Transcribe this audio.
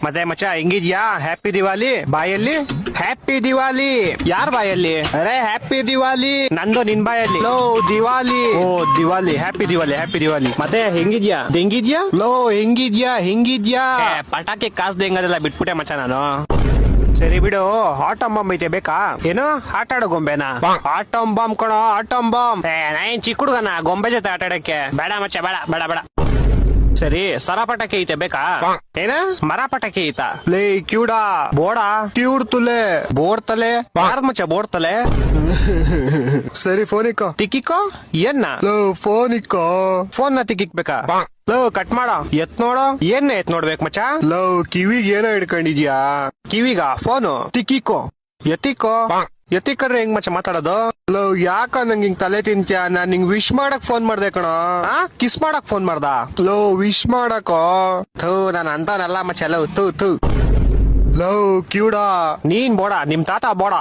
ಮತ್ತೆ ಮಚ್ಚ ಹೆಂಗಿದ್ಯಾ? ಹ್ಯಾಪಿ ದಿವಾಲಿ. ಬಾಯಲ್ಲಿ ಹ್ಯಾಪಿ ದಿವಾಲಿ. ಯಾರ್ ಬಾಯಲ್ಲಿ? ಅರೆ ಹ್ಯಾಪಿ ದಿವಾಲಿ ನಂದು, ನಿನ್ ಬಾಯಲ್ಲಿ. ಲೋ ದಿವಾಲಿ. ಓ ದಿವಾಲಿ. Happy Diwali, happy Diwali. ಮತ್ತೆ ಹೆಂಗಿದ್ಯಾ? ಹೆಂಗಿದ್ಯಾ? ಲೋ ಹೆಂಗಿದ್ಯಾ? ಹೆಂಗಿದ್ಯಾ? ಪಟಾಕಿ ಕಾಸು ಹೆಂಗದೆಲ್ಲ ಬಿಟ್ಬಿಟ್ಟೆ ಮಚ್ಚ ನಾನು. ಸರಿ ಬಿಡು, ಆಟಮ್ ಬಾಂಬ್ ಐತೆ ಬೇಕಾ? ಏನು ಆಟ ಆಡೋ ಗೊಂಬೆನಾ? ಆಟಮ್ ಬಾಂಬ್ ಕಣೋ, ಆಟಮ್ ಬಾಂಬ್. ನಾನ್ ಚಿಕ್ಕ ಹುಡುಗನ ಗೊಂಬೆ ಜೊತೆ ಆಟ ಆಡಕ್ಕೆ ಬೇಡ ಮಚ್ಚ, ಬೇಡ ಬೇಡ ಬೇಡ. ಸರಿ ಸರ ಪಟಾಕಿ ಐತೆ ಬೇಕಾ? ಏನ ಮರ ಪಟಾಕಿ ಐತಾ? ಲೇ ಕ್ಯೂಡಾ ಬೋಡ ಕ್ಯೂಡ್ ತುಲೆ ಬೋಡ್ ತಲೆ ಯಾರ್ದ ಮಚ್ಚ ಬೋಡ್ ತಲೆ? ಸರಿ ಫೋನ್ ಇಕ್ಕೋ. ತಿಕ್ಕಿಕೋ ಏನ್ನ? Low phone ಇಕ್ಕೋ. ಫೋನ್ ನ ತಿಕ್ಕಿಕ್ಬೇಕಾ? ಲೋ ಕಟ್ ಮಾಡೋ. ಎತ್ ನೋಡೋ. ಏನ್ ಎತ್ ನೋಡ್ಬೇಕು ಮಚ್ಚ? ಲೋ ಕಿವಿಗ್ ಏನೋ ಹಿಡ್ಕೊಂಡಿದ್ಯಾ? ಕಿವಿಗ ಫೋನು ತಿಕ್ಕಿಕೋ. ಎತ್ತಿಕೋ. ಎತ್ತಿಕರ್ರೆ ಹೆಂಗ್ ಮಚ್ಚ ಮಾತಾಡೋದು? ಲೋ ಯಾಕ ನಂಗೆ ಹಿಂಗ್ ತಲೆ ತಿಂತ್ಯಾ? ನಾನ್ ನಿಂಗ್ ವಿಶ್ ಮಾಡಕ್ ಫೋನ್ ಮಾಡ್ದೆ ಕಣೋ. ಕಿಸ್ ಮಾಡಕ್ ಫೋನ್ ಮಾಡ್ದ? ಲೋ ವಿಶ್ ಮಾಡಕೋ. ಥೂ ನಾನು ಅಂತಾನಲ್ಲ ಮಚ್ಚ. ಲೋ ಥೂ ಥೂ. ಲೋ ಕ್ಯೂಡಾ ನೀನ್ ಬೋಡ, ನಿಮ್ ತಾತ ಬೋಡ.